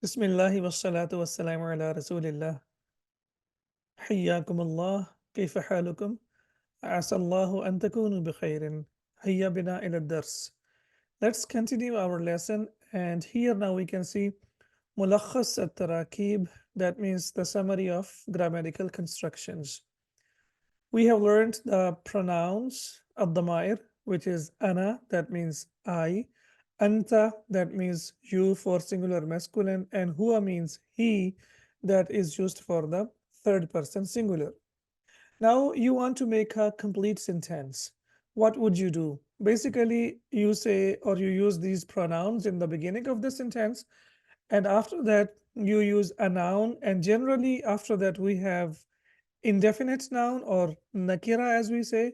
بسم الله والصلاة والسلام على رسول الله. حياكم الله. كيف حالكم؟ عسى الله أن تكونوا بخير. هيا بنا إلى الدرس. Let's continue our lesson, and here now we can see ملخص التراكيب, that means the summary of grammatical constructions. We have learned the pronouns الضمائر, which is أنا, that means I, أنت, that means you for singular masculine, and هو means he, that is used for the third person singular. Now you want to make a complete sentence. What would you do? Basically, you say or you use these pronouns in the beginning of the sentence, and after that you use a noun, and generally after that we have indefinite noun or nakira as we say,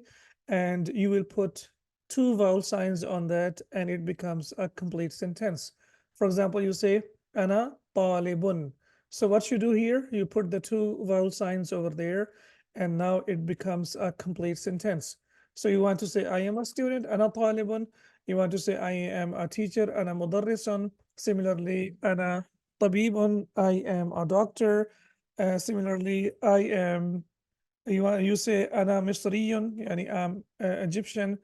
and you will put two vowel signs on that and it becomes a complete sentence. For example, you say ana talibun. So what you do here, you put the two vowel signs over there and now it becomes a complete sentence. So you want to say I am a student, ana talibun. You want to say I am a teacher, ana mudarrisun. Similarly, ana tabibun, I am a doctor. Similarly, I am, you say أنا مصري, يعني I'm Egyptian.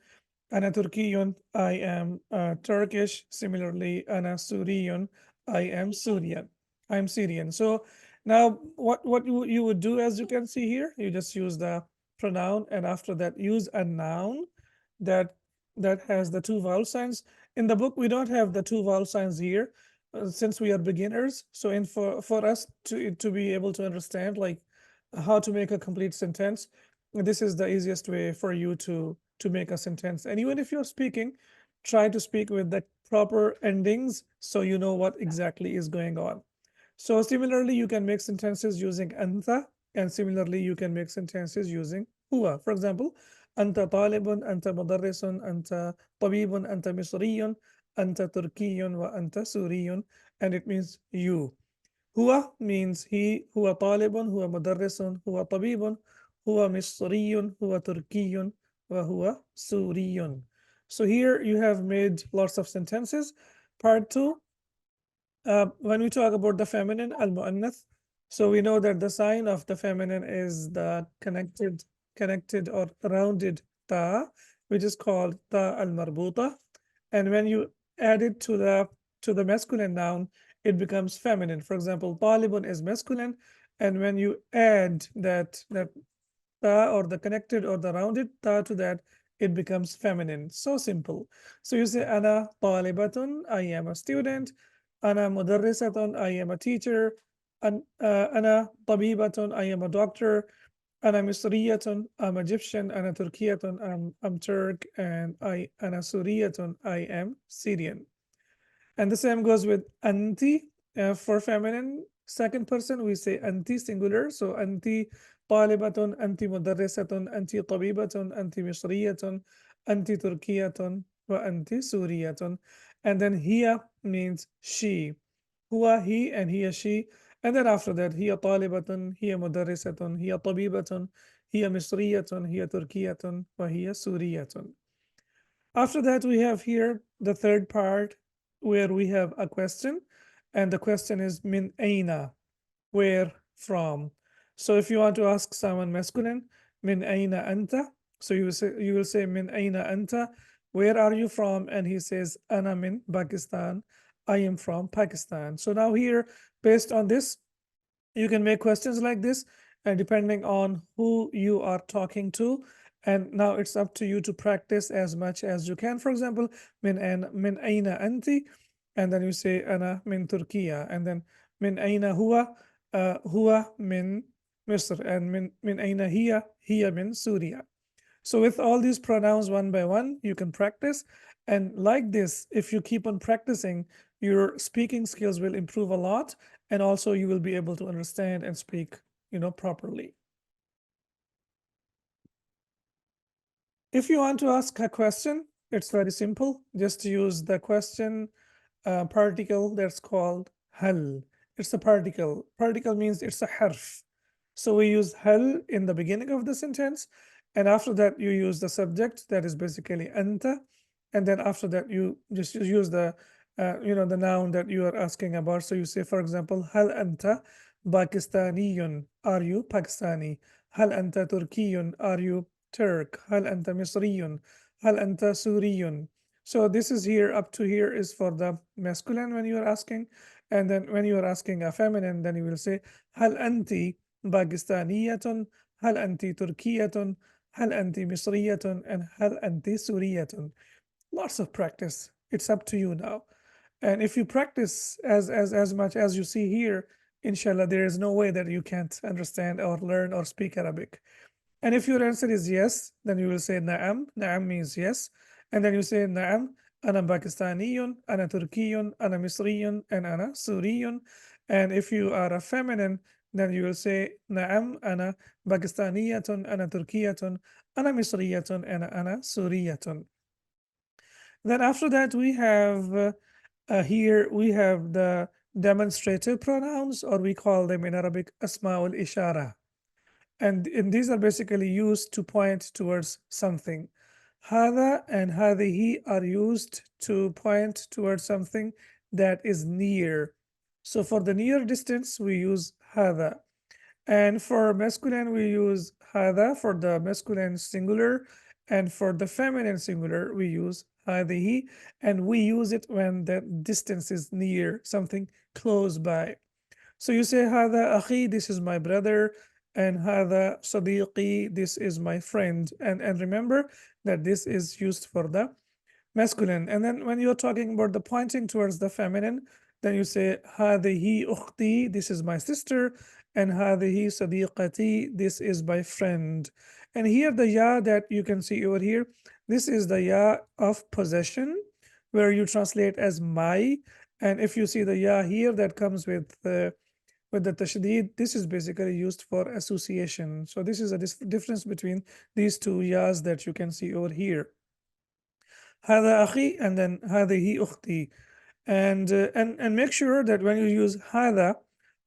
أنا تركي, I am Turkish. Similarly, أنا سوري, I am Syrian. I'm Syrian. So now what you would do, as you can see here, you just use the pronoun, and after that use a noun that that has the two vowel signs. In the book we don't have the two vowel signs here, since we are beginners. So in for us to be able to understand like how to make a complete sentence, this is the easiest way for you to make a sentence. And even if you're speaking, try to speak with the proper endings so you know what exactly is going on. So similarly, you can make sentences using anta, and similarly, you can make sentences using huwa. For example, anta talibun, anta mudarrisun, anta tabibun, anta misriyun, anta turkiyun, wa anta suriyun, and it means you. هو means he, هو طالب, هو مدرس, هو طبيب, هو مصري, هو تركي, وهو سوري. So here you have made lots of sentences. Part two, when we talk about the feminine, al-mu'annath, so we know that the sign of the feminine is the connected or rounded ta, which is called ta al-marbuta. And when you add it to the masculine noun, it becomes feminine. For example, talibun is masculine, and when you add that ta or the connected or the rounded ta to that, it becomes feminine. So simple. So you say ana talibatun, I am a student. Ana mudarrisatun, I am a teacher. Ana tabibatun, I am a doctor. Ana misriyatun, I'm Egyptian. Ana turkiyatun, I'm Turk. And ana suriyatun, I am Syrian. And the same goes with anti, for feminine second person, we say anti singular. So anti طالبة, anti مدرسة, anti طبيبة, anti مصرية, anti تركية, وأنت سورية. And then here means she. هو he and he she. And then after that, هي طالبة, هي مدرسة, هي طبيبة, هي مصرية, هي تركية, وهي سورية. After that, we have here the third part where we have a question, and the question is min aina, where from. So if you want to ask someone masculine, min aina anta, so you will say min aina anta, where are you from? And he says ana min Pakistan, I am from Pakistan. So now here, based on this, you can make questions like this, and depending on who you are talking to, and now it's up to you to practice as much as you can. For example, min aina anti, and then you say ana min Turkiya, and then min aina huwa min Misr, and min aina hiya min Syria. So with all these pronouns one by one, you can practice. And like this, if you keep on practicing, your speaking skills will improve a lot. And also you will be able to understand and speak, properly. If you want to ask a question, it's very simple. Just use the question particle that's called hal. It's a particle. Particle means it's a harf. So we use hal in the beginning of the sentence, and after that you use the subject, that is basically anta, and then after that you just use the the noun that you are asking about. So you say, for example, hal anta Pakistaniyun? Are you Pakistani? Hal anta Turkiyun? Are you Turk? Hal anta Misriyun? Hal anta Suriyun? So this is here, up to here is for the masculine when you are asking. And then when you are asking a feminine, then you will say, hal anti Pakistaniyatun? Hal anti Turkiyatun? Hal anti Misriyatun? And hal anti Suriyatun? Lots of practice. It's up to you now. And if you practice as much as you see here, inshallah, there is no way that you can't understand or learn or speak Arabic. And if your answer is yes, then you will say na'am. Na'am means yes. And then you say na'am, ana Pakistaniyun, ana Turkiyun, ana Misriyun, and ana Suriyun. And if you are a feminine, then you will say na'am, ana Pakistaniyatun, ana Turkiyatun, ana Misriyatun, and ana Suriyatun. Then after that, we have here we have the demonstrative pronouns, or we call them in Arabic asma'ul ishara. And these are basically used to point towards something. Hada and hadihi are used to point towards something that is near. So for the near distance, we use hada. And for masculine, we use hada for the masculine singular. And for the feminine singular, we use hadihi. And we use it when the distance is near, something close by. So you say hada akhi, this is my brother, and hada sadiqi, this is my friend. And remember that this is used for the masculine. And then when you're talking about the pointing towards the feminine, then you say hadihi ukhti, this is my sister, and hadihi sadiqati, this is my friend. And here the ya that you can see over here, this is the ya of possession, where you translate as my. And if you see the ya here that comes with the tashdid, this is basically used for association. So this is a difference between these two yas that you can see over here. هذا أخي and then هذه أختي. And make sure that when you use هذا,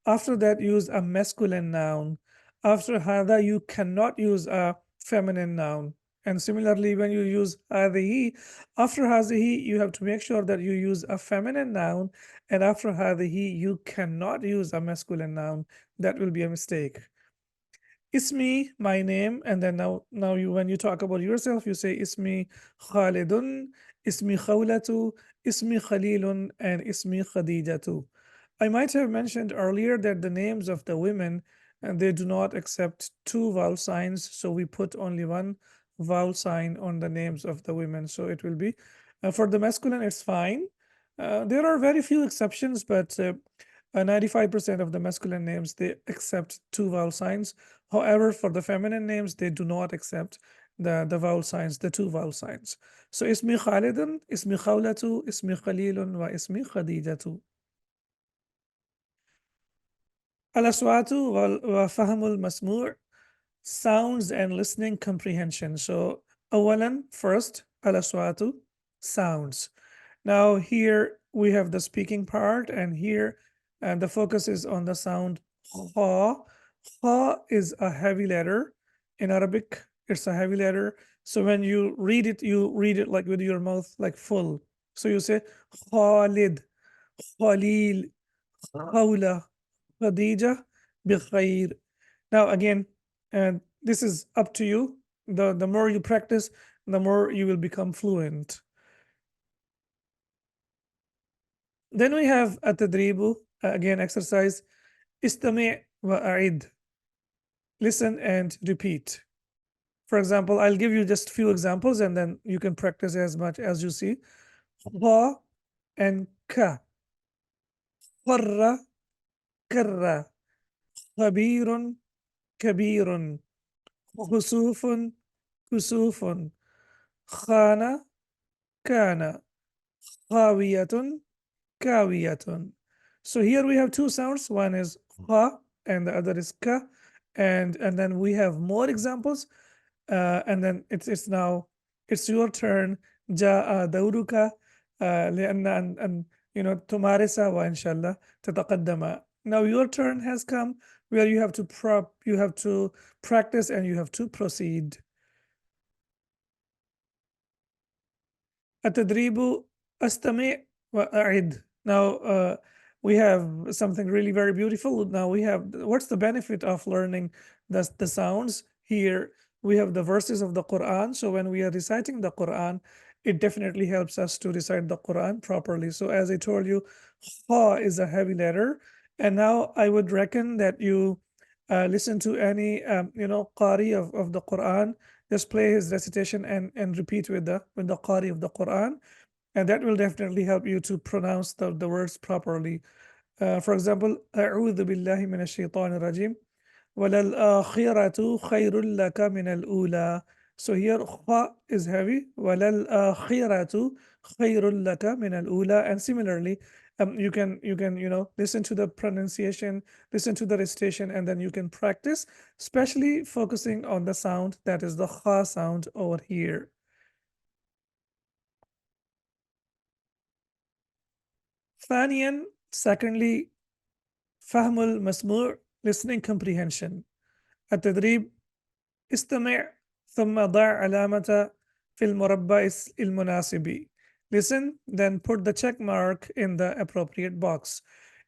after that use a masculine noun. After هذا, you cannot use a feminine noun. And similarly, when you use هذه, after هذه, you have to make sure that you use a feminine noun. And after هذه, you cannot use a masculine noun. That will be a mistake. Ismi, my name, and then now you when you talk about yourself, you say Ismi Khalidun, Ismi Khawlatu, Ismi Khalilun, and Ismi Khadijatu. I might have mentioned earlier that the names of the women, and they do not accept two vowel signs, so we put only one vowel sign on the names of the women. So it will be for the masculine, it's fine. There are very few exceptions, but 95% of the masculine names they accept two vowel signs. However, for the feminine names, they do not accept the vowel signs, the two vowel signs. So ismi Khalidun, ismi Khawlatu, ismi Khalilun, wa ismi Khadijatu. Al-aswatu wa fahmul masmu' sounds and listening comprehension. So awalan, first, al-aswatu, sounds. Now here we have the speaking part, and here the focus is on the sound kha. Kha is a heavy letter. In Arabic, it's a heavy letter. So when you read it like with your mouth, like full. So you say Khalid, Khalil, Khawla, Khadija, Bikhair. Now again, and this is up to you. The more you practice, the more you will become fluent. Then we have at-tadribu, again exercise, istami' wa a'id. Listen and repeat. For example, I'll give you just few examples and then you can practice as much as you see. Kha and ka. Qarra, karra. Khabirun, kabirun. Khusufun, kusufun. Khana, kana. Khawiyatun, kawiyatun. So here we have two sounds. One is kha and the other is ka. And then we have more examples. And then it's now it's your turn. جاء دورك لأن أن تمارس وإن شاء الله تتقدم. Now your turn has come where you have to practice and you have to proceed. التدريب أستمع وأعد. Now we have something really very beautiful. Now we have what's the benefit of learning the sounds here? We have the verses of the Quran. So when we are reciting the Quran, it definitely helps us to recite the Quran properly. So as I told you, kha is a heavy letter, and now I would reckon that you listen to any qari of the Quran. Just play his recitation and repeat with the qari of the Quran, and that will definitely help you to pronounce the words properly. For example, أعوذ بالله من الشيطان الرجيم وللآخرة خير لك من الأولى. So here kha is heavy. وللآخرة خير لك من الأولى. And similarly, you can listen to the pronunciation, listen to the recitation, and then you can practice, especially focusing on the sound that is the kha sound over here. ثانيا, secondly, فهم المسموع, listening comprehension. التدريب: استمع ثم ضع علامة في المربع المناسب. Listen, then put the check mark in the appropriate box.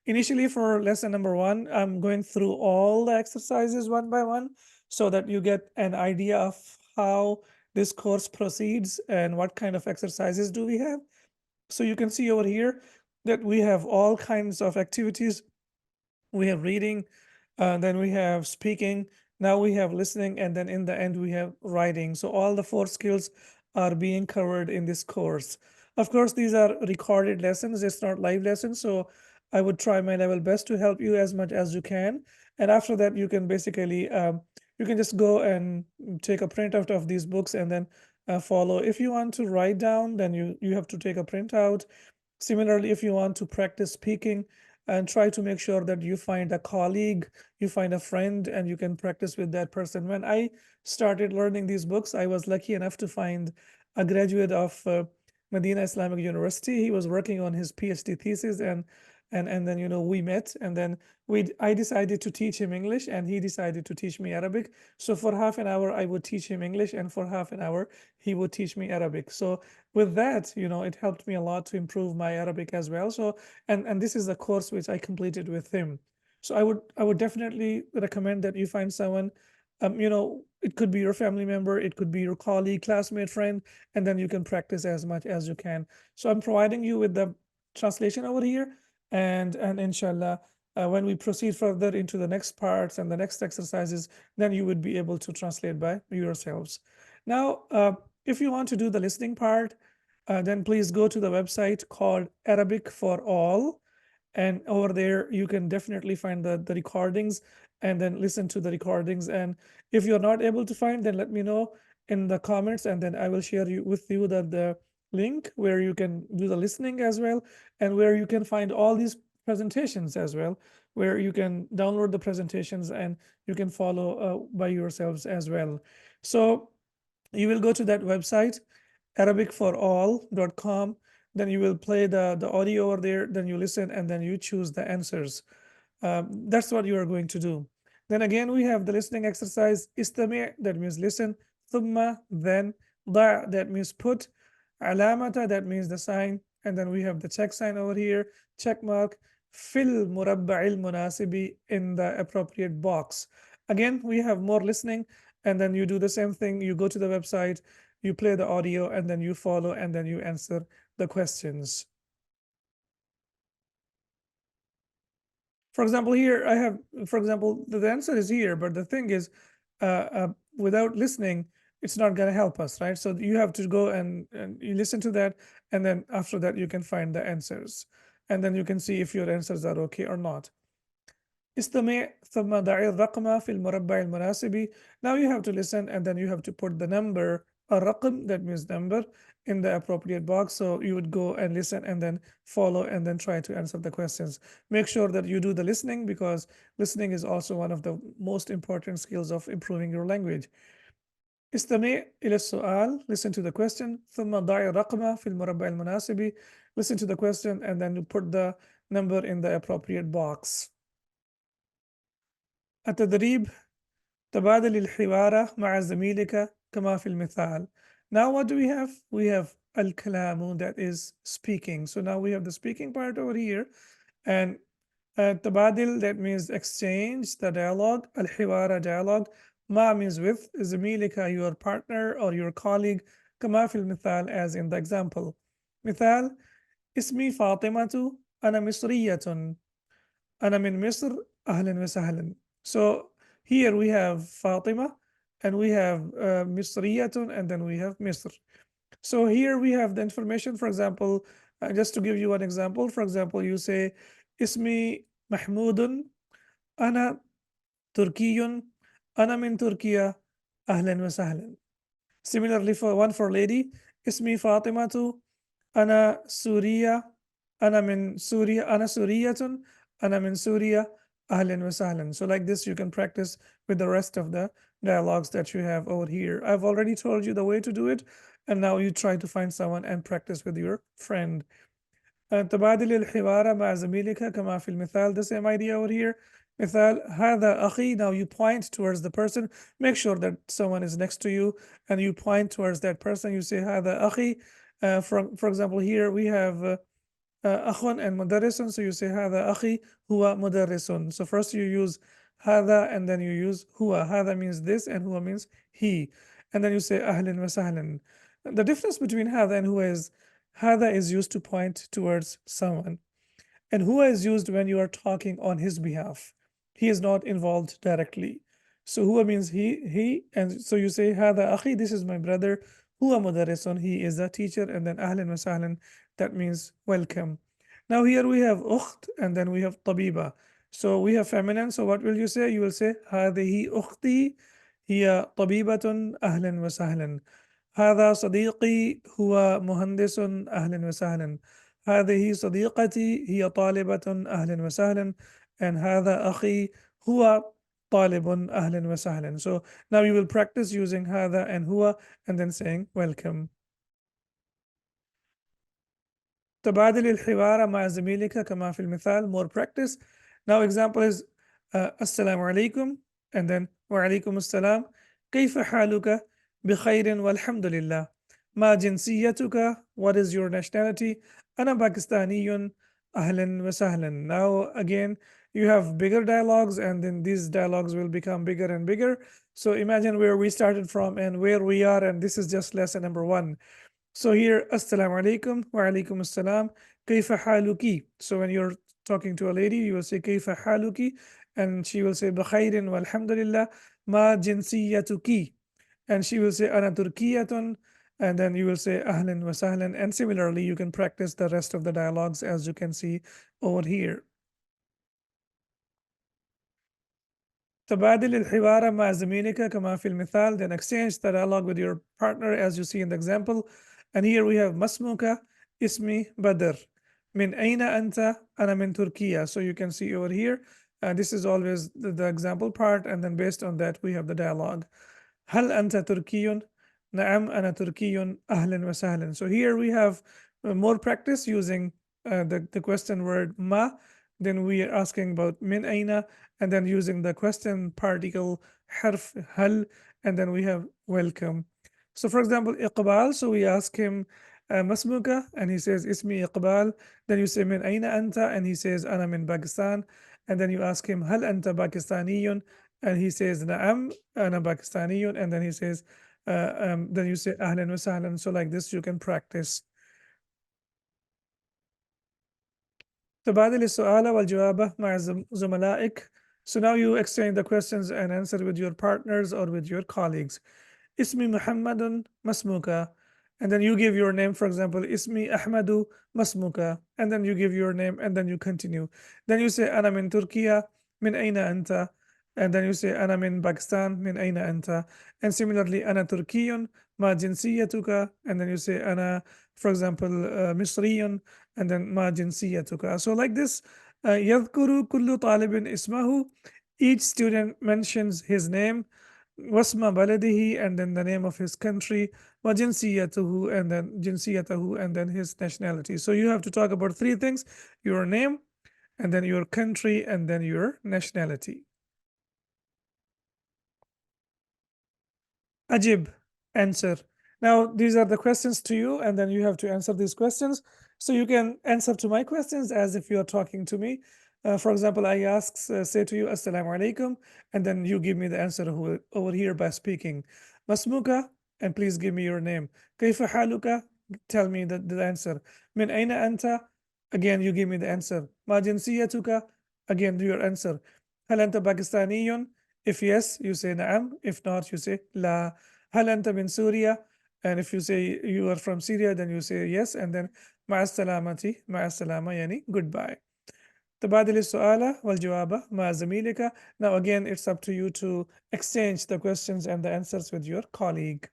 Initially, for lesson number one, I'm going through all the exercises one by one so that you get an idea of how this course proceeds and what kind of exercises do we have. So you can see over here that we have all kinds of activities. We have reading, then we have speaking, now we have listening, and then in the end we have writing. So all the four skills are being covered in this course. Of course, these are recorded lessons, it's not live lessons, so I would try my level best to help you as much as you can. And after that, you can basically you can just go and take a printout of these books and then follow. If you want to write down, then you have to take a printout. Similarly, if you want to practice speaking, and try to make sure that you find a colleague, you find a friend, and you can practice with that person. When I started learning these books, I was lucky enough to find a graduate of Medina Islamic University. He was working on his PhD thesis, and then we met, and then I decided to teach him English, and he decided to teach me Arabic. So for half an hour, I would teach him English, and for half an hour, he would teach me Arabic. So with that, it helped me a lot to improve my Arabic as well. So and this is a course which I completed with him. So I would definitely recommend that you find someone, it could be your family member, it could be your colleague, classmate, friend, and then you can practice as much as you can. So I'm providing you with the translation over here, and inshallah, when we proceed further into the next parts and the next exercises, then you would be able to translate by yourselves. Now, if you want to do the listening part, then please go to the website called Arabic for All. And over there, you can definitely find the recordings and then listen to the recordings. And if you're not able to find, then let me know in the comments, and then I will share with you the link where you can do the listening as well, and where you can find all these presentations as well, where you can download the presentations and you can follow by yourselves as well. So you will go to that website, arabicforall.com. Then you will play the audio over there, then you listen, and then you choose the answers. That's what you are going to do. Then again, we have the listening exercise. Istami', that means listen. Thumma, then. Da, that means put. Alamata, that means the sign. And then we have the check sign over here, check mark. Fil murabba'il munasibi, in the appropriate box. Again, we have more listening, and then you do the same thing. You go to the website, you play the audio, and then you follow, and then you answer the questions. For example, here I have, for example, the answer is here, but the thing is, without listening, it's not going to help us, right? So you have to go and you listen to that, and then after that, you can find the answers, and then you can see if your answers are okay or not. استمع ثم ضع الرقم في المربع المناسب. Now you have to listen, and then you have to put the number, الرقم, that means number, in the appropriate box. So you would go and listen and then follow and then try to answer the questions. Make sure that you do the listening, because listening is also one of the most important skills of improving your language. استمع إلى السؤال, listen to the question. ثم ضع الرقم في المربع المناسب. Listen to the question and then you put the number in the appropriate box. التدريب: تبادل الحوار مع زميلك كما في المثال. Now what do we have? We have al-kalamu, that is speaking. So now we have the speaking part over here, and tabadil, that means exchange, the dialogue. Al-hiwara, dialogue. Ma means with. Zamilika, your partner or your colleague. Kama fil mithal, as in the example. Mithal, ismi Fatimatu, ana misriyatun. Ana min Misr, ahlan wa sahlan. So here we have Fatima, and we have Misriyatun, and then we have Misr. So here we have the information. For example, just to give you an example, for example, you say, Ismi Mahmudun, Ana Turkiyun, Ana min Turkiya, Ahlan wa Sahlan. Similarly, for one for lady, Ismi Fatimatu, Ana Suriya, Ana min Suriya, Ana Suriyatun, Ana min Suriya, Ahlan wa Sahlan. So like this, you can practice with the rest of the dialogues that you have over here. I've already told you the way to do it, and now you try to find someone and practice with your friend. تبادل الحوار مع زميلك كما في المثال. The same idea over here. مثال هذا أخي. Now you point towards the person. Make sure that someone is next to you and you point towards that person. You say هذا أخي. For example, here we have أخ and مدرس. So you say هذا أخي هو مدرس. So first you use هذا and then you use هو. هذا means this and هو means he. And then you say أهلا وسهلا. The difference between هذا and هو is هذا is used to point towards someone, and huwa is used when you are talking on his behalf. He is not involved directly. So huwa means he, and so you say هذا أخي, this is my brother. Huwa مدرس, he is a teacher, and then أهلا وسهلا, that means welcome. Now here we have أخت, and then we have طبيبة. So we have feminine. So what will you say? You will say هذه أختي هي طبيبة أهلا وسهلا. هذا صديقي هو مهندس أهلا وسهلا. هذه صديقتي هي طالبة أهلا وسهلا. And هذا أخي هو طالب أهلا وسهلا. So now you will practice using هذا and هو and then saying welcome. تبادل الحوار مع زميلك كما في المثال. More practice. Now example is السلام عليكم, and then وعليكم السلام. كيف حالك؟ بخير والحمد لله. ما جنسيتك? What is your nationality? أنا باكستاني أهلا وسهلا. Now again, you have bigger dialogues, and then these dialogues will become bigger and bigger. So imagine where we started from and where we are, and this is just lesson number 1. So here, Assalamu alaikum, wa alaikum assalam, kayfa haluki. So when you're talking to a lady, you will say kayfa haluki, and she will say bikhairin walhamdulillah, ma jinsiyatuki, and she will say ana turkiyatun, and then you will say ahlan wa sahlan. And similarly, you can practice the rest of the dialogues as you can see over here. تبادل الحوار مع زميلك كما في المثال. Then exchange the dialogue with your partner as you see in the example. And here we have مسموك اسمي بدر. من أين أنت؟ أنا من تركيا. So you can see over here, this is always the example part, and then based on that we have the dialogue. هل أنت تركي؟ نعم أنا تركي أهلا وسهلا. So here we have more practice using the question word ما. Then we are asking about من أين, and then using the question particle حرف هل, and then we have welcome. So for example, إقبال, so we ask him ما اسمك, and he says اسمي إقبال. Then you say من أين أنت, and he says أنا من Pakistan. And then you ask him هل أنت باكستاني, and he says نعم أنا باكستاني. And then he says then you say أهلا وسهلا. So like this you can practice. تبادل السؤال والجواب مع زملائك. So now you exchange the questions and answer with your partners or with your colleagues. اسمي محمد مسموك, and then you give your name. For example, اسمي أحمد مسموك, and then you give your name, and then you continue. Then you say أنا من تركيا, من أين أنت? And then you say أنا من باكستان, من أين أنت? And similarly, أنا تركي, ما جنسيتك? And then you say أنا, for example, مصري, and then ما جنسيتك. So like this, يذكر كل طالب اسمه. Each student mentions his name. واسم بلده, and then the name of his country. وجنسيته, and then جنسيته, and then his nationality. So you have to talk about 3 things: your name, and then your country, and then your nationality. Ajib, answer. Now, these are the questions to you, and then you have to answer these questions. So you can answer to my questions as if you are talking to me. For example, I say to you, Assalamu alaikum, and then you give me the answer over here by speaking. Masmuka, and please give me your name. Kaifa haluka, tell me the answer. Min aina anta, again, you give me the answer. Ma jinsiyatuka, again, do your answer. Hal anta Pakistaniyun? If yes, you say na'am. If not, you say la. Hal anta min Surya? And if you say you are from Syria, then you say yes, and then ma'a salama yani goodbye. تبادل السؤال والجواب مع زميلك. Now again, it's up to you to exchange the questions and the answers with your colleague.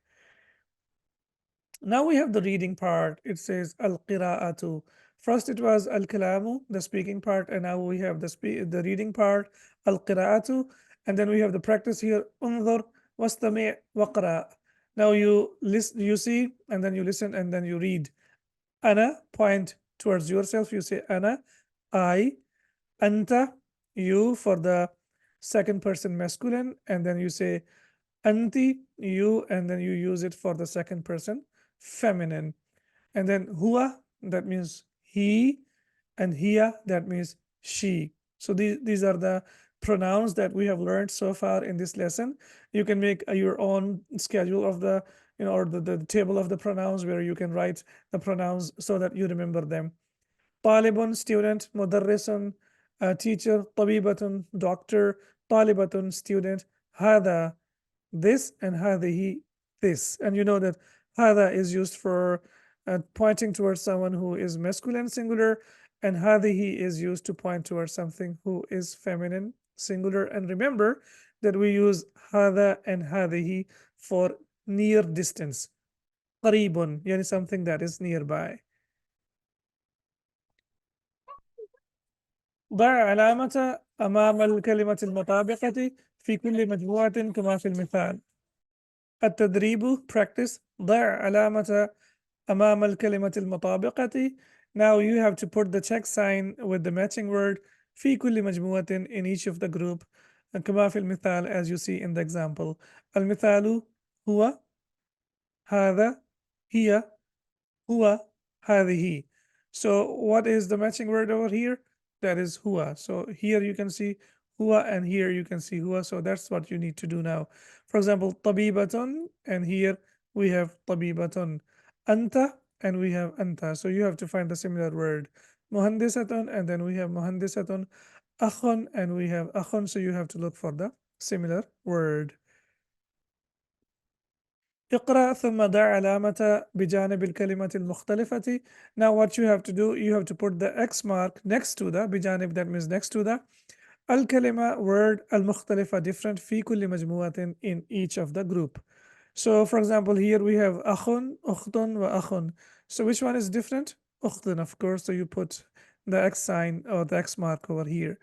Now we have the reading part. It says al-qira'atu. First it was al-kalamu, the speaking part, and now we have the reading part, al-qira'atu, and then we have the practice here, unzur wastami' waqra. Now you listen, you see, and then you listen, and then you read. Ana, point towards yourself. You say ana, I. Anta, you for the second person masculine, and then you say anti, you, and then you use it for the second person feminine. And then hua, that means he, and hiya, that means she. So these are the pronouns that we have learned so far in this lesson. You can make your own schedule of the, or the table of the pronouns where you can write the pronouns so that you remember them. طالب, student. مدرس, teacher. طبيبة, doctor. طالبة, student. هذا, this, and هذه, this. And you know that هذا is used for pointing towards someone who is masculine singular, and هذه is used to point towards something who is feminine singular. And remember that we use هذا and هذه for near distance. قريب, yani something that is nearby. ضع علامة أمام الكلمة المطابقة في كل مجموعة كما في المثال. التدريب practice. ضع علامة أمام الكلمة المطابقة. Now you have to put the check sign with the matching word في كل مجموعة in each of the group كما في المثال as you see in the example. المثال هو هذا هي هو هذه. So what is the matching word over here? That is huwa. So here you can see huwa, and here you can see huwa. So that's what you need to do now. For example, tabibatun, and here we have tabibatun. Anta, and we have anta. So you have to find the similar word. Muhandisatun, and then we have muhandisatun. Akhun, and we have akhun. So you have to look for the similar word. اقرأ ثم ضع علامة بجانب الكلمة المختلفة. Now what you have to do, you have to put the X mark next to the بجانب, that means next to the الكلمة word المختلفة, different في كل مجموعة in each of the group. So for example, here we have أخ, أخت, وأخ. So which one is different? أخت, of course. So you put the X sign or the X mark over here.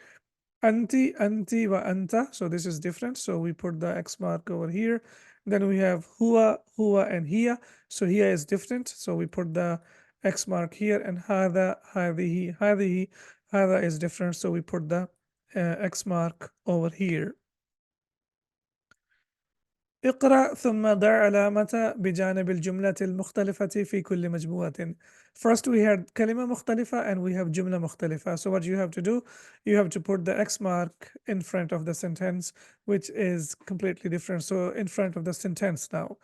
Anti, anti, wa anta. So this is different. So we put the X mark over here. Then we have huwa, huwa, and hiya. So hiya is different. So we put the X mark here. And hada, hadihi, hadihi, hada is different. So we put the X mark over here. اقرأ ثم ضع علامة بجانب الجملة المختلفة في كل مجموعة. First we had كلمة مختلفة and we have جملة مختلفة. So what you have to do, you have to put the X mark in front of the sentence, which is completely different. So in front of the sentence now.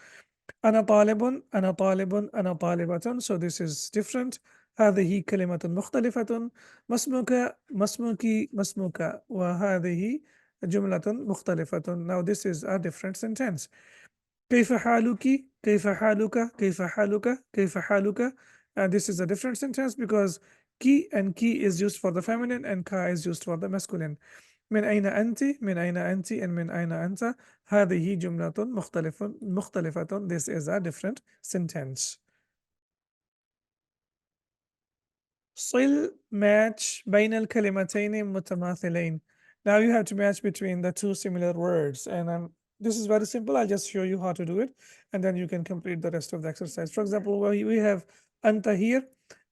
أنا طالب, أنا طالب, أنا طالبة. So this is different. هذه كلمة مختلفة. مسمك, مسمك, مسمك. وهذه جملة مختلفة. Now this is a different sentence. كيف حالك? كيف حالك? كيف حالك? كيف حالك? And this is a different sentence because ki and ki is used for the feminine and ka is used for the masculine. من أين أنت؟ من أين أنت؟ and من أين أنت؟ هذه جملة مختلفة. This is a different sentence. صل match بين الكلمتين متماثلين. Now you have to match between the two similar words, and this is very simple. I'll just show you how to do it, and then you can complete the rest of the exercise. For example, we have anta here,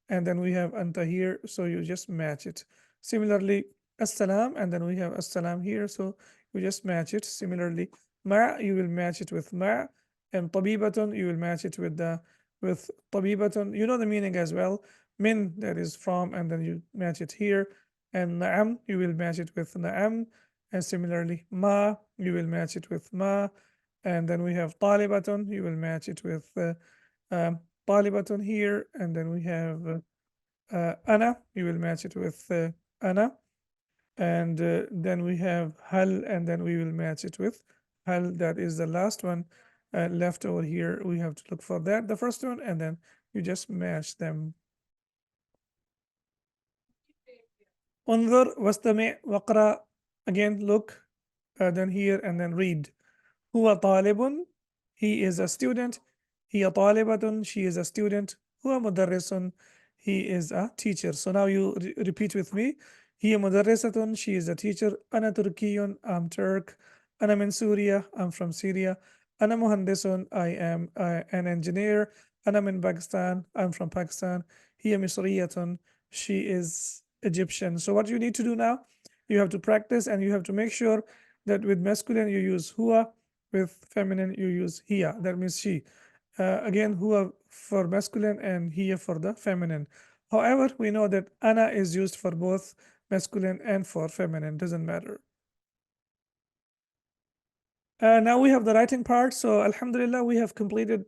and then we have anta here, so you just match it. Similarly, assalam, and then we have assalam here, so you just match it. Similarly, ma, you will match it with ma, And tabibatun, you will match it with the with tabibatun. You know the meaning as well. Min, that is from, and then you match it here. And na'am, you will match it with na'am. And similarly, ma, you will match it with ma. And then we have talibatun, you will match it with um, talibatun here. And then we have ana, you will match it with ana. And then we have hal, and then we will match it with hal. That is the last one left over here. We have to look for that, the first one, and then you just match them. انظر واستمع واقرأ. Again, look, then hear, and then read. هو طالب, he is a student. هي طالبة, she is a student. هو مدرس, he is a teacher. So now you repeat with me. هي مدرسة, she is a teacher. أنا تركي, I'm Turk. أنا من سوريا, I'm from Syria. أنا مهندس, I am an engineer. أنا من Pakistan, I'm from Pakistan. هي مصرية, she is Egyptian. So what you need to do now, you have to practice and you have to make sure that with masculine you use huwa, with feminine you use hiya, that means she. Again, huwa for masculine and hiya for the feminine. However, we know that ana is used for both masculine and for feminine, doesn't matter. Now we have the writing part. So Alhamdulillah, we have completed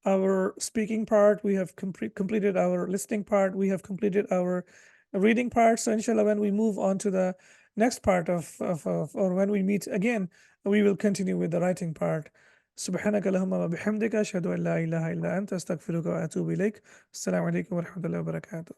our speaking part. We have completed our listening part. We have completed our reading part. So inshallah, when we move on to the next part or when we meet again, we will continue with the writing part. سبحانك اللهم وبحمدك أشهد أن لا إله إلا أنت أستغفرك وأتوب إليك. السلام عليكم ورحمة الله وبركاته.